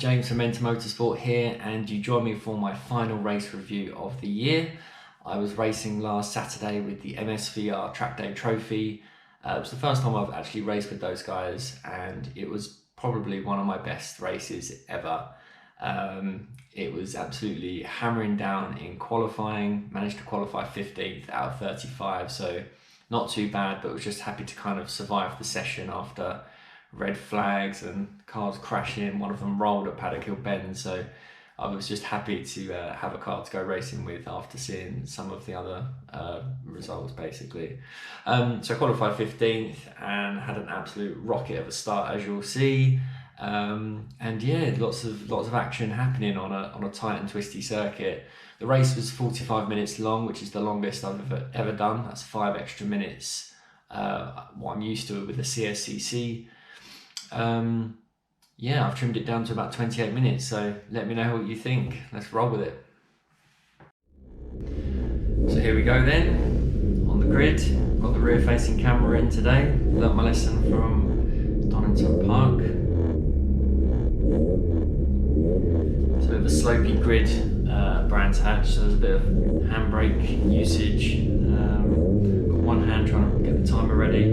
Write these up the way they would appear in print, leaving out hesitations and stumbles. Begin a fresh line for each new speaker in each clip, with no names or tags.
James from Mentor Motorsport here, and you join me for my final race review of the year. I was racing last Saturday with the MSVR Trackday Trophy. It was the first time I've actually raced with those guys, and it was probably one of my best races ever. It was absolutely hammering down in qualifying, managed to qualify 15th out of 35, so not too bad, but was just happy to kind of survive the session after red flags and cars crashing. One of them rolled at Paddock Hill Bend, so I was just happy to have a car to go racing with after seeing some of the other results basically. So I qualified 15th and had an absolute rocket of a start, as you'll see. And yeah, lots of action happening on a tight and twisty circuit. The race was 45 minutes long, which is the longest I've ever done. That's 5 extra minutes, what I'm used to with the CSCC. Yeah, I've trimmed it down to about 28 minutes, so let me know what you think. Let's roll with it. So here we go then, on the grid. Got the rear facing camera in today. Learnt my lesson from Donington Park. So a bit of a slopey grid, Brands Hatch, so there's a bit of handbrake usage. Got one hand trying to get the timer ready.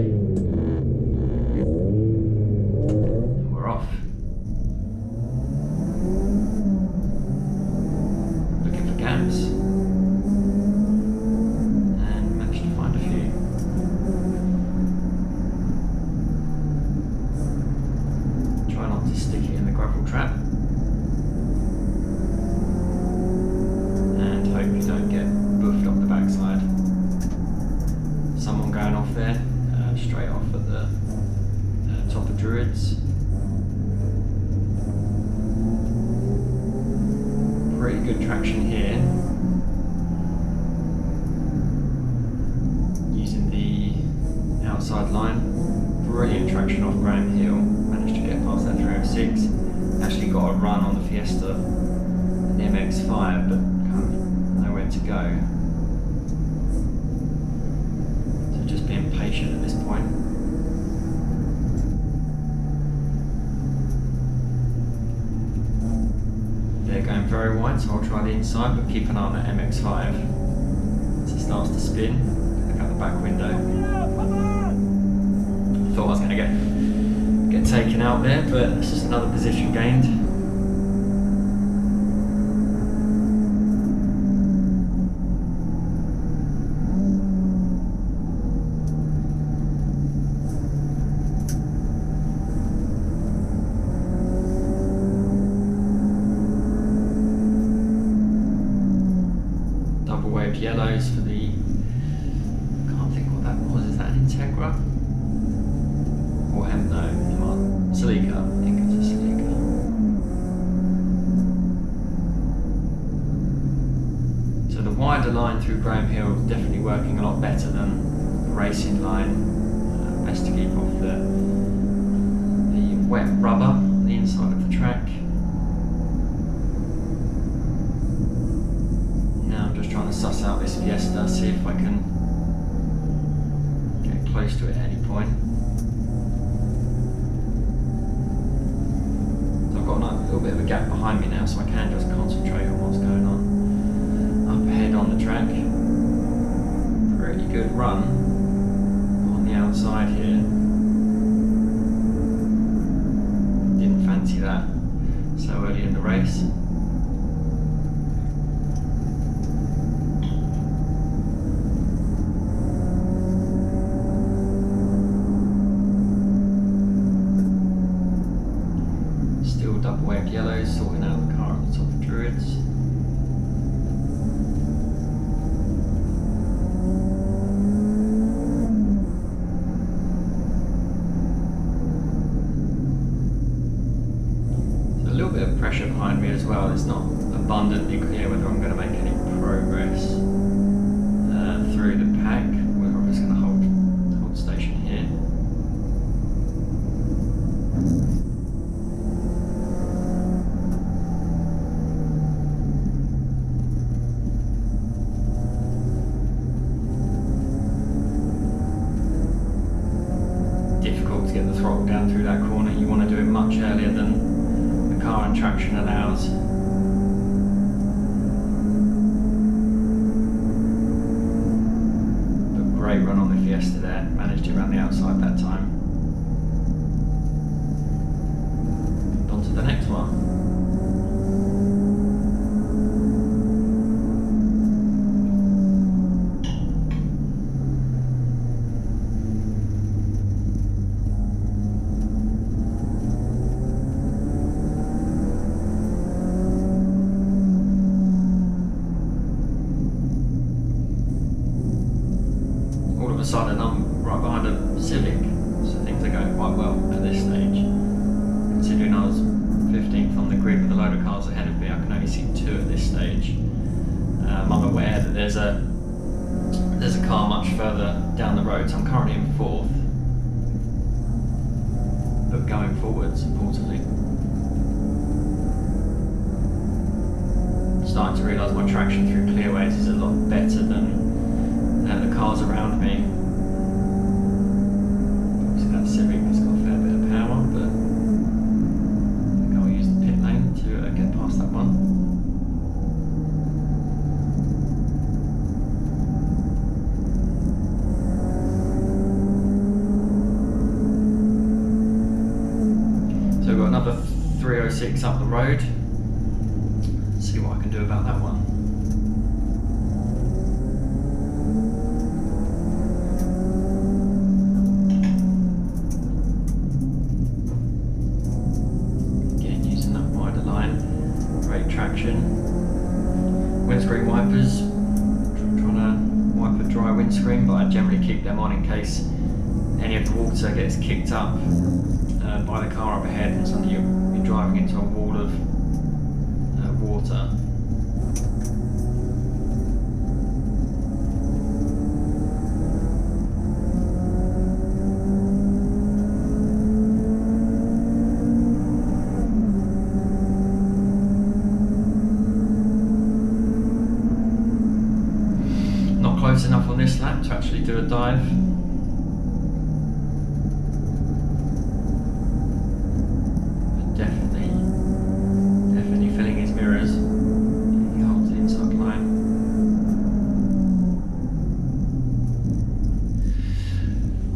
And we're off. Looking for gaps. And managed to find a few. Try not to stick it in the gravel trap. Hope you don't get boofed up the backside. Someone going off there, straight off at the top of Druids. Pretty good traction here. Using the outside line. Brilliant traction off Graham Hill. Managed to get past that 306. Actually got a run on the Fiesta and the MX-5, but kind of nowhere to go. So just being patient at this point. They're going very wide, so I'll try the inside, but keep an eye on that MX-5 as it starts to spin. Look out the back window. Thought I was going to get taken out there, but it's just another position gained. Wave yellows for the, can't think what that was, is that an Integra? Or no, Celica, I think it's a Celica. So the wider line through Graham Hill is definitely working a lot better than the racing line. Best to keep off the wet rubber on the inside of the track. Trying to suss out this Fiesta, see if I can get close to it at any point. So I've got a little bit of a gap behind me now, so I can just concentrate on what's going on. Up ahead on the track, pretty good run on the outside here. Didn't fancy that so early in the race. Double wave yellows, sorting out the car at the top of Druids. So a little bit of pressure behind me as well. It's not abundantly clear whether I'm going to make any progress through the pack, whether I'm just going to hold station here. Difficult to get the throttle down through that corner. You want to do it much earlier than the car my traction allows. But great run on the Fiesta there, managed it around the outside that time. On to the next one. Sudden I'm right behind a Civic, so things are going quite well at this stage. Considering I was 15th on the grid with a load of cars ahead of me, I can only see 2 at this stage. I'm aware that there's a car much further down the road, so I'm currently in 4th, but going forwards, importantly. I'm starting to realise my traction through clearways is a lot better than the cars around me. Obviously that Civic has got a fair bit of power, but I think I'll use the pit lane to get past that one. So we've got another 306 up the road. Let's see what I can do about that one. Traction. Windscreen wipers, trying to wipe a dry windscreen, but I generally keep them on in case any of the water gets kicked up by the car up ahead and suddenly you're driving into a wall of water. Close enough on this lap to actually do a dive. But definitely filling his mirrors. He holds the inside line.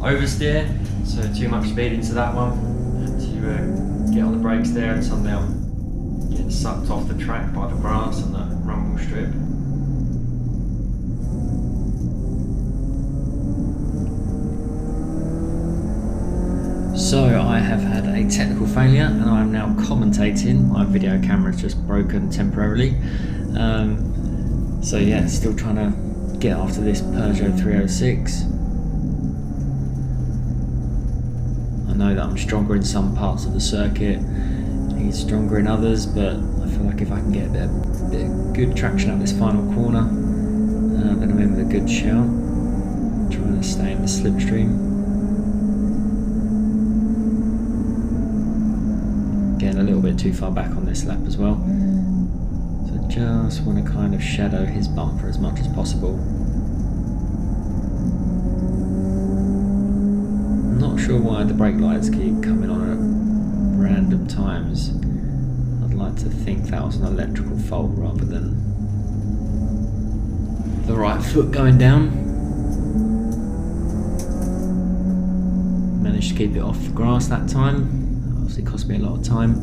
Oversteer, so too much speed into that one. Had to get on the brakes there, and suddenly I'm getting sucked off the track by the grass and the rumble strip. So I have had a technical failure and I am now commentating. My video camera is just broken temporarily. So yeah, still trying to get after this Peugeot 306. I know that I'm stronger in some parts of the circuit, he's stronger in others, but I feel like if I can get a bit of good traction up this final corner, then I'm in with a good shout. Trying to stay in the slipstream. Getting a little bit too far back on this lap as well, so just want to kind of shadow his bumper as much as possible. I'm not sure why the brake lights keep coming on at random times. I'd like to think that was an electrical fault rather than the right foot going down. Managed to keep it off the grass that time. Obviously cost me a lot of time.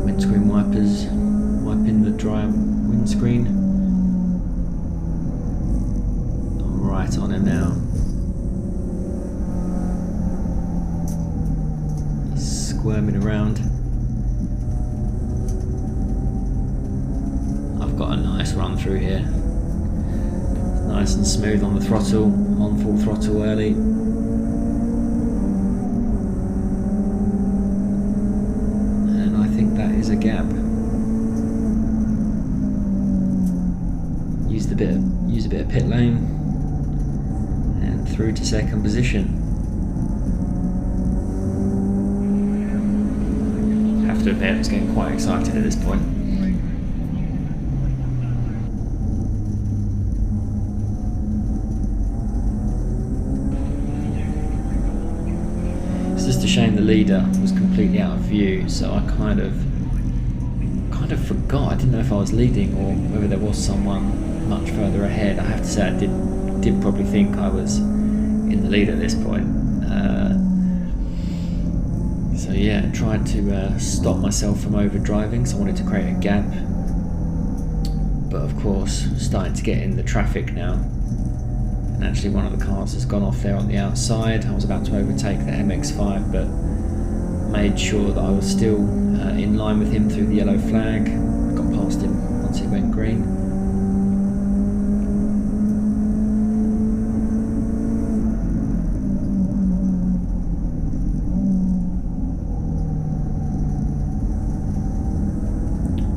Windscreen wipers, wiping the dry windscreen. I'm right on him now. He's squirming around. I've got a nice run through here. Nice and smooth on the throttle, on full throttle early. And I think that is a gap. Used a bit of pit lane and through to second position. Have to admit, I was getting quite excited at this point. leader was completely out of view, so I kind of forgot. I didn't know if I was leading or whether there was someone much further ahead. I have to say I did probably think I was in the lead at this point. So yeah, tried to stop myself from overdriving, so I wanted to create a gap. But of course, starting to get in the traffic now. And actually one of the cars has gone off there on the outside. I was about to overtake the MX-5, but made sure that I was still in line with him through the yellow flag. I got past him once it went green.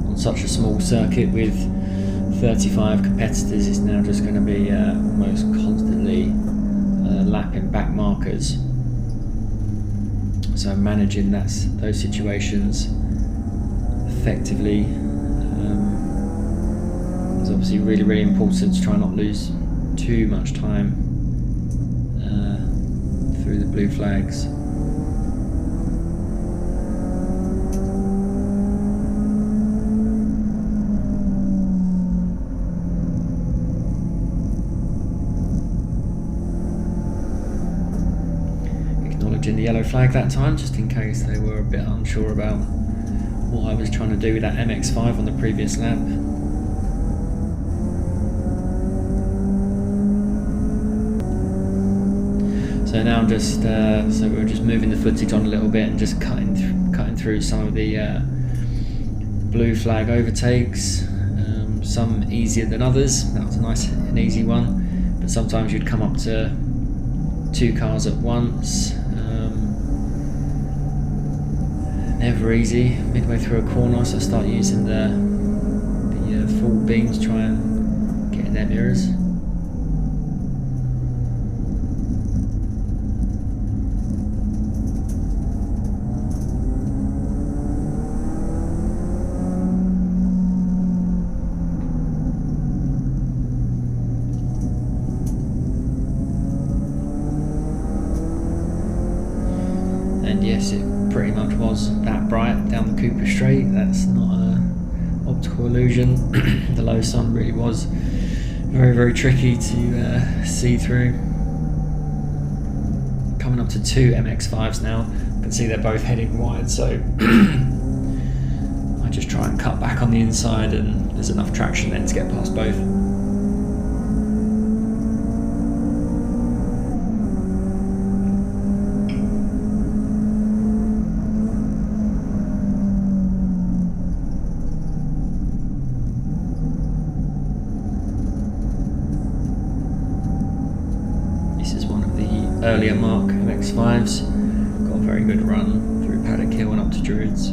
On such a small circuit with 35 competitors, it's now just going to be almost constantly lapping back markers. So managing those situations effectively is obviously really, really important to try not lose too much time through the blue flags. In the yellow flag that time, just in case they were a bit unsure about what I was trying to do with that MX-5 on the previous lap. So now I'm just so we're just moving the footage on a little bit and just cutting through some of the blue flag overtakes. Some easier than others. That was a nice and easy one, but sometimes you'd come up to two cars at once. Never easy. Midway through a corner, so I start using the full beam to try and get in their mirrors. And yes, it pretty much was that bright down the Cooper Straight. That's not an optical illusion. The low sun really was very, very tricky to see through. Coming up to two MX-5s now. You can see they're both heading wide, so I just try and cut back on the inside, and there's enough traction then to get past both. Earlier Mark MX-5s, got a very good run through Paddock Hill and up to Druids.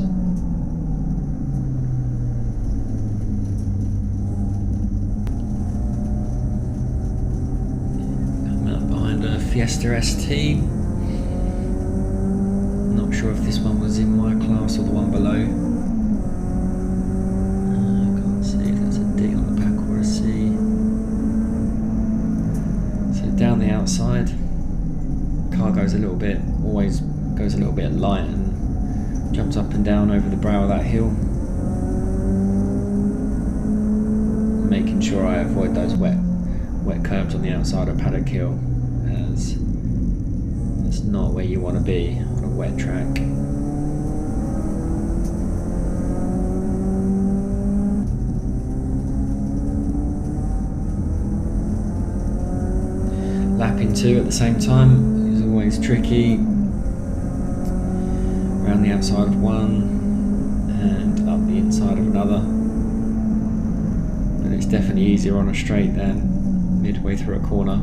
Coming up behind a Fiesta ST. Not sure if this one was in my class or the one below. I can't see if there's a D on the back or a C. So down the outside. Car always goes a little bit light and jumps up and down over the brow of that hill. Making sure I avoid those wet curbs on the outside of Paddock Hill, as that's not where you want to be on a wet track. Lapping two at the same time. Always tricky. Around the outside of one and up the inside of another, but it's definitely easier on a straight than midway through a corner.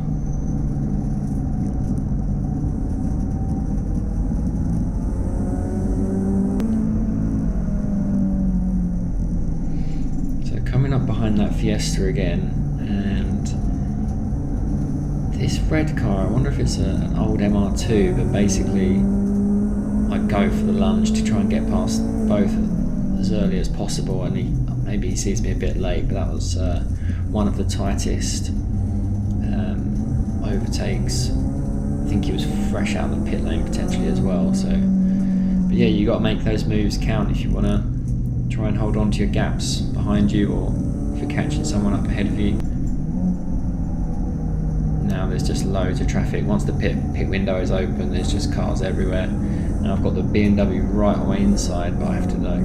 So coming up behind that Fiesta again, and this red car, I wonder if it's an old MR2, but basically I go for the lunge to try and get past both as early as possible, and maybe he sees me a bit late, but that was one of the tightest overtakes. I think he was fresh out of the pit lane potentially as well, so But yeah, you got to make those moves count if you want to try and hold on to your gaps behind you, or if you're catching someone up ahead of you. Now there's just loads of traffic. Once the pit window is open, there's just cars everywhere. Now I've got the BMW right on my inside, but I have to like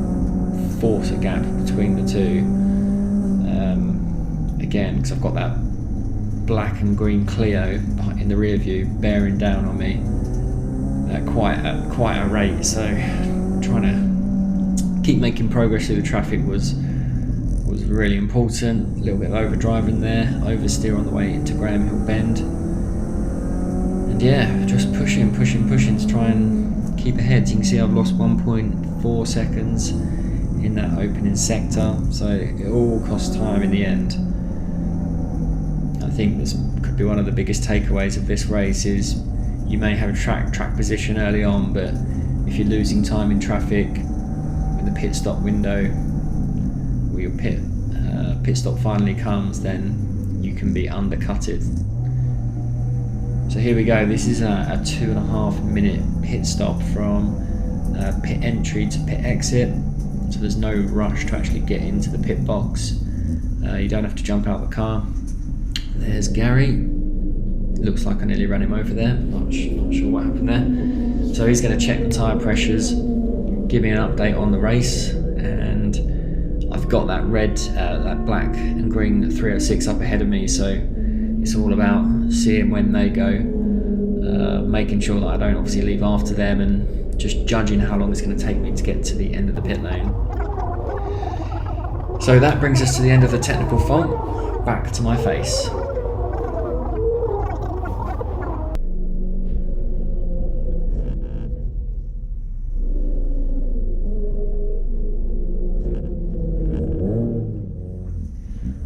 force a gap between the two. Again, because I've got that black and green Clio in the rear view bearing down on me at quite a rate. So trying to keep making progress through the traffic was really important. A little bit of overdriving there, oversteer on the way into Graham Hill Bend, and yeah, just pushing to try and keep ahead. You can see I've lost 1.4 seconds in that opening sector, so it all costs time in the end. I think this could be one of the biggest takeaways of this race is you may have a track position early on, but if you're losing time in traffic when the pit stop window or your pit stop finally comes, then you can be undercutted. So here we go. This is a 2.5 minute pit stop from pit entry to pit exit. So there's no rush to actually get into the pit box. You don't have to jump out of the car. There's Gary. Looks like I nearly ran him over there. Not sure what happened there. So he's going to check the tyre pressures, give me an update on the race, and I've got that black and green 306 up ahead of me. So it's all about seeing when they go, making sure that I don't obviously leave after them, and just judging how long it's going to take me to get to the end of the pit lane. So that brings us to the end of the technical fault. Back to my face.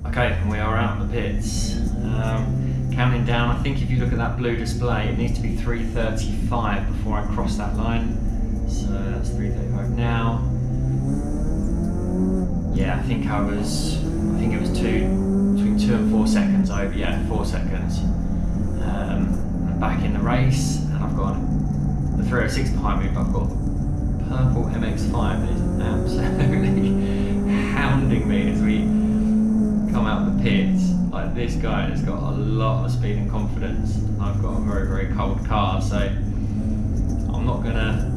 Okay, and we are out in the pits. Counting down, I think if you look at that blue display, it needs to be 3:35 before I cross that line. So that's 3:35 now. Yeah, I think it was between 2 and 4 seconds over. Yeah, 4 seconds. I'm back in the race, and I've got the 306 behind me, but I've got the purple MX-5 that is absolutely hounding me as we come out the pits. Like, this guy has got a lot of speed and confidence. I've got a very, very cold car, so I'm not gonna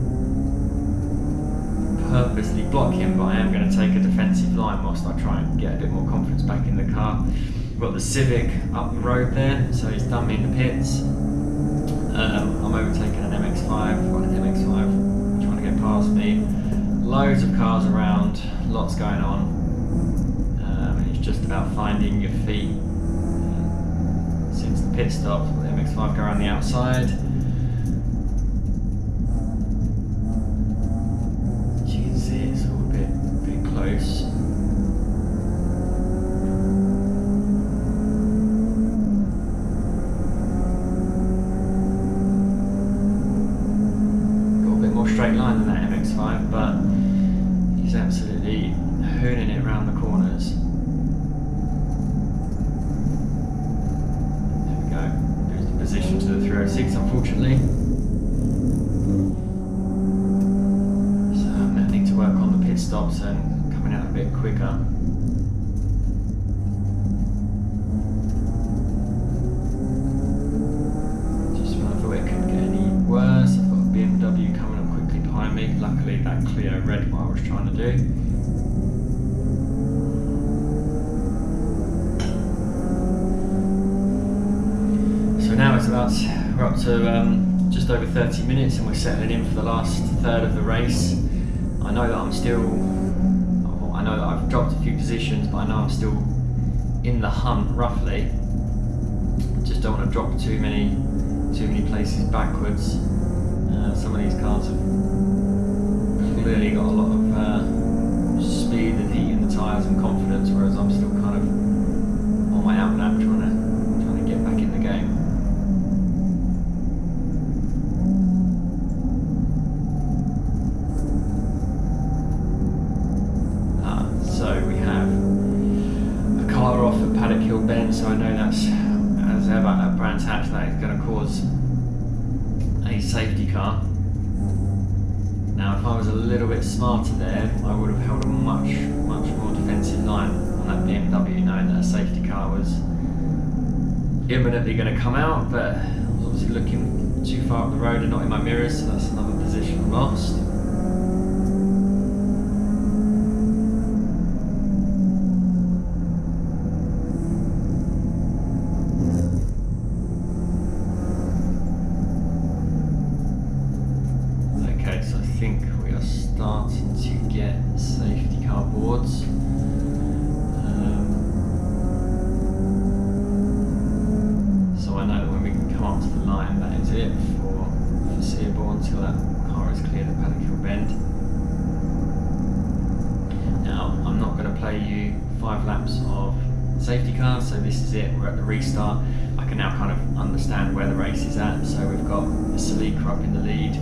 purposely block him, but I am going to take a defensive line whilst I try and get a bit more confidence back in the car. We've got the Civic up the road there, so he's done me in the pits. I'm overtaking an MX-5, I've got an MX-5 trying to get past me. Loads of cars around, lots going on. It's just about finding your feet. Since the pit stops, the MX-5 go around the outside. Close. Got a bit more straight line than that MX-5, but he's absolutely hooning it around the corners. There we go. There's the position to the 306, unfortunately. So I'm going to need to work on the pit stops and coming out a bit quicker. Just when I thought it couldn't get any worse, I've got a BMW coming up quickly behind me. Luckily that Clio read what I was trying to do. So now we're up to just over 30 minutes, and we're settling in for the last third of the race. I know that I know that I've dropped a few positions, but I know I'm still in the hunt roughly. Just don't want to drop too many places backwards. Some of these cars have clearly got a lot of speed and heat in the tyres and confidence, whereas I'm still kind of on my out lap trying to get back in the game. So we have a car off at Paddock Hill Bend, so I know that's, as ever at Brands Hatch, that is going to cause a safety car. Now if I was a little bit smarter there, I would have held a much more defensive line on that BMW, knowing that a safety car was imminently going to come out, but I was obviously looking too far up the road and not in my mirrors, so that's another position lost. Okay, so I think we are starting to get safety car boards. So I know that when we come up to the line, that is it for foreseeable until that car is cleared at Paddock Hill Bend. Now, I'm not going to play you 5 laps of safety cars, so this is it, we're at the restart. I can now kind of understand where the race is at, so we've got Salika up in the lead.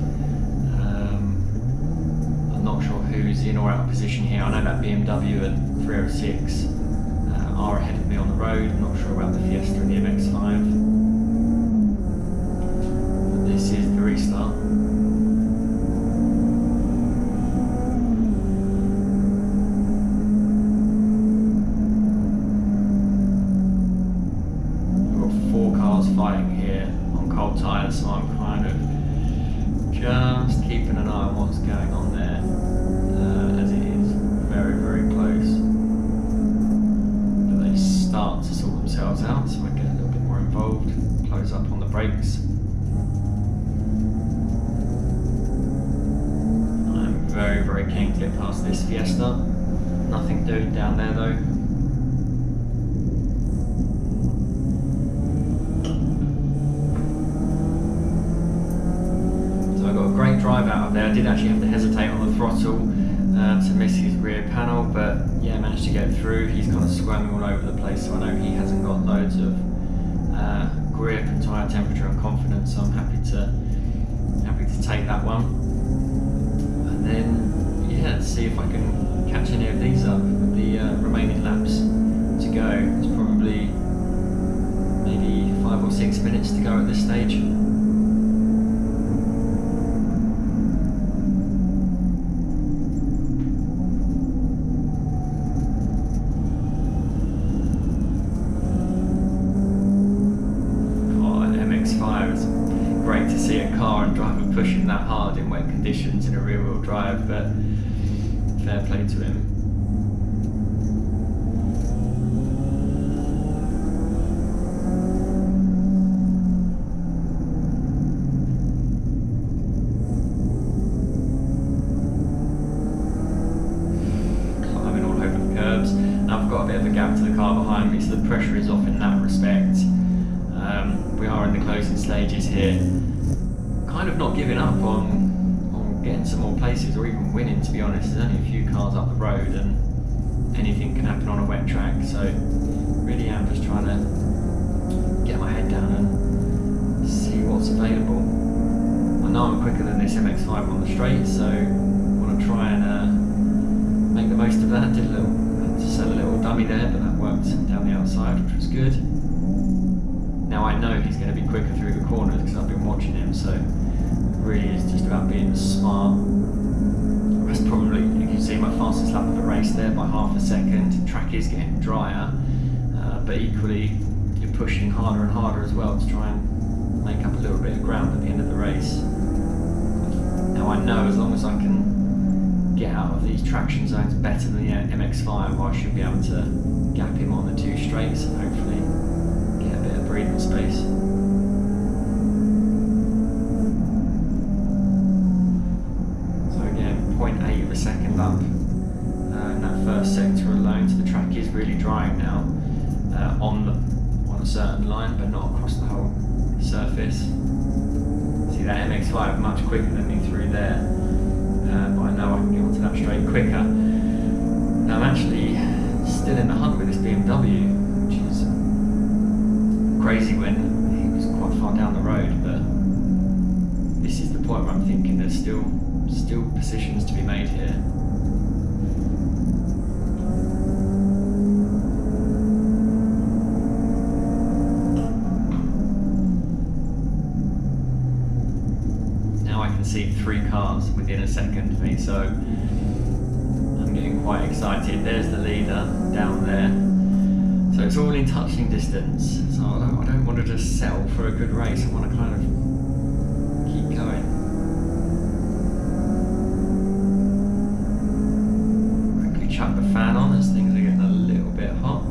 I'm not sure who's in or out of position here. I know that BMW and 306 are ahead of me on the road. I'm not sure about the Fiesta and the MX-5. But this is the restart. We've got 4 cars fighting here on cold tyres, so I'm kind of just keeping an eye on what's going on there, as it is very close. But they start to sort themselves out, so I get a little bit more involved, close up on the brakes. I'm very keen to get past this Fiesta. Nothing doing down there though. Great drive out of there. I did actually have to hesitate on the throttle to miss his rear panel, but yeah, managed to get through. He's kind of squirming all over the place, so I know he hasn't got loads of grip and tyre temperature and confidence, so I'm happy to take that one. And then yeah, let's see if I can catch any of these up with the remaining laps to go. It's probably maybe 5 or 6 minutes to go at this stage. Great to see a car and driver pushing that hard in wet conditions in a rear-wheel drive, but fair play to him. Climbing all over the curbs. Now I've got a bit of a gap to the car behind me, so the pressure is off in that respect. We are in the closing stages here. Kind of not giving up on getting some more places or even winning, to be honest. There's only a few cars up the road and anything can happen on a wet track, so really am just trying to get my head down and see what's available. I know I'm quicker than this MX-5 on the straight, so I want to try and make the most of that. Had to sell a little dummy there, but that worked down the outside, which was good. Now I know he's going to be quicker through the corners because I've been watching him, so it really is just about being smart. That's probably, you can see, my fastest lap of the race there by half a second. The track is getting drier, but equally you're pushing harder and harder as well to try and make up a little bit of ground at the end of the race. Now I know as long as I can get out of these traction zones better than the MX-5, I should be able to gap him on the 2 straights and hopefully get a bit of breathing space. So again, 0.8 of a second up in that first sector alone, so the track is really drying now on a certain line, but not across the whole surface. See that MX-5 much quicker than me through there, but I know I can get onto that straight quicker. Now I'm actually still in the hunt with this BMW, which is crazy when he was quite far down the road, but this is the point where I'm thinking there's still positions to be made here. Now I can see 3 cars with the in a second for me, so I'm getting quite excited. There's the leader down there, so it's all in touching distance, so I don't want to just settle for a good race. I want to kind of keep going. Quickly chuck the fan on as things are getting a little bit hot.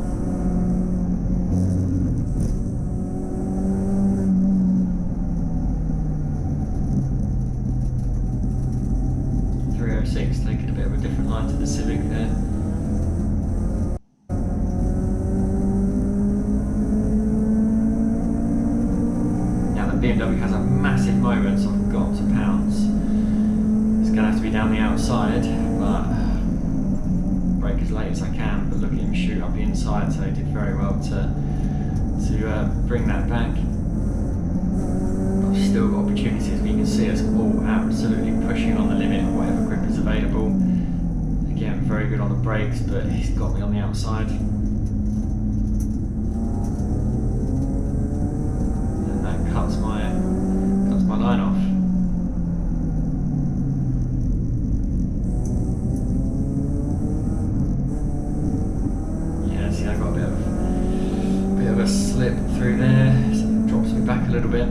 Taking a bit of a different line to the Civic there. Now the BMW has a massive moment, so I've got to pounce. It's going to have to be down the outside, but brake as late as I can, but look at him shoot up the inside, so he did very well to bring that back. I've still got opportunities. We can see us all absolutely pushing on the limit of whatever grip is available. Again, very good on the brakes, but he's got me on the outside. And that cuts my line off. Yeah, see, I got a bit of a slip through there, so it drops me back a little bit.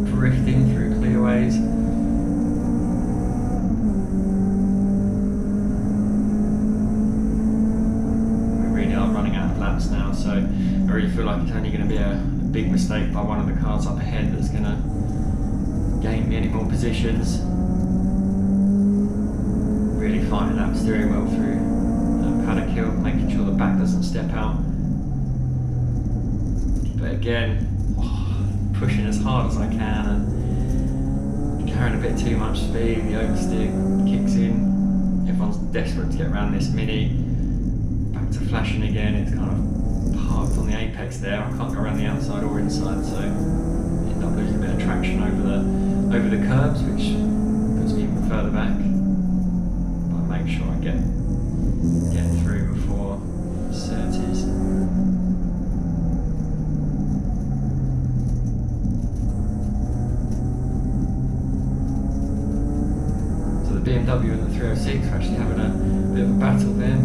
Drifting through clearways. We really are running out of laps now, so I really feel like it's only going to be a big mistake by one of the cars up ahead that's going to gain me any more positions. Really fighting that steering wheel through paddock hill, making sure the back doesn't step out. But again, pushing as hard as I can and carrying a bit too much speed. The oversteer kicks in. Everyone's desperate to get around this Mini. Back to flashing again. It's kind of parked on the apex there. I can't go around the outside or inside, so end up losing a bit of traction over the curbs, which puts me even further back. But I make sure I get through before Surtees. The BMW and the 306 are actually having a bit of a battle there.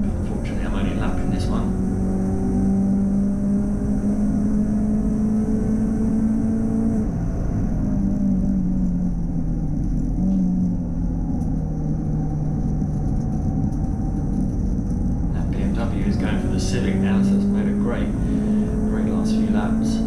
Unfortunately, I'm only lapping this one. That BMW is going for the Civic now, so it's made a great last few laps.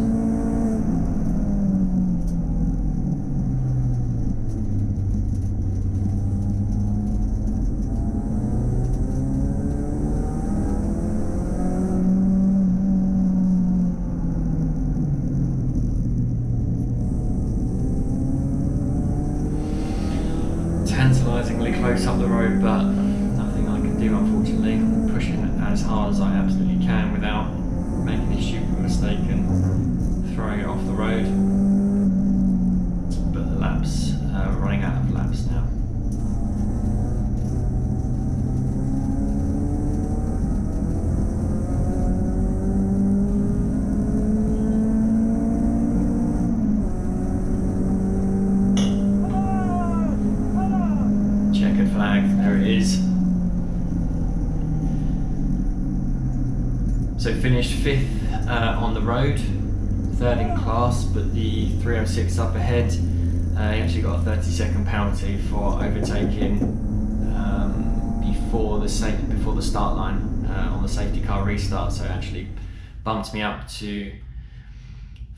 Tantalisingly close up the road, but nothing I can do, unfortunately. I'm pushing as hard as I absolutely can without making a stupid mistake and throwing it off the road. But the laps, we're running out of laps now. Flag, there it is. So finished 5th on the road, 3rd in class, but the 306 up ahead, he actually got a 30-second penalty for overtaking before the start line on the safety car restart, so it actually bumped me up to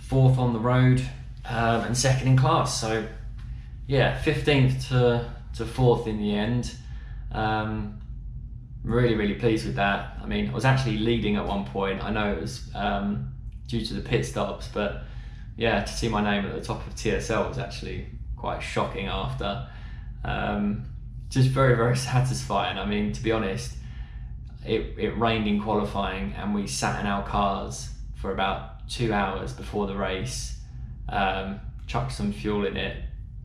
4th on the road and 2nd in class. So yeah, 15th to 4th in the end. Really pleased with that. I mean, I was actually leading at one point. I know it was due to the pit stops, but yeah, to see my name at the top of TSL was actually quite shocking after. Just very satisfying. I mean, to be honest, it rained in qualifying and we sat in our cars for about 2 hours before the race, chucked some fuel in it,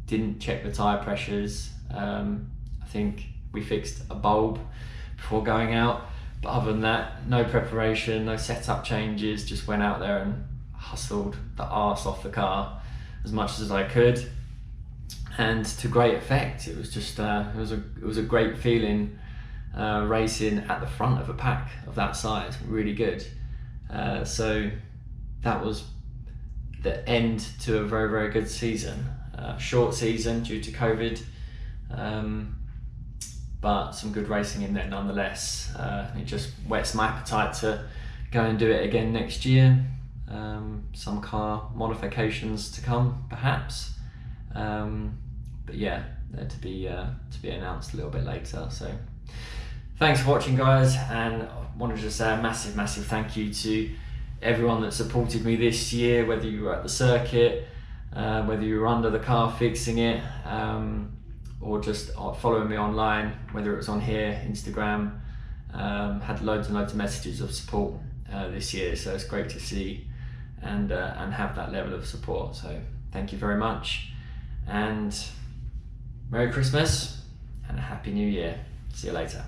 didn't check the tyre pressures. I think we fixed a bulb before going out, but other than that, no preparation, no setup changes, just went out there and hustled the arse off the car as much as I could, and to great effect. It was just it was a great feeling racing at the front of a pack of that size. Really good. So that was the end to a very, very good season. Short season due to COVID, but some good racing in there nonetheless. It just whets my appetite to go and do it again next year. Some car modifications to come, perhaps. But yeah, they're to be announced a little bit later. So thanks for watching, guys, and I wanted to say a massive thank you to everyone that supported me this year, whether you were at the circuit, whether you were under the car fixing it, or just following me online, whether it was on here, Instagram. Had loads and loads of messages of support this year, so it's great to see and have that level of support. So thank you very much, and Merry Christmas and a Happy New Year. See you later.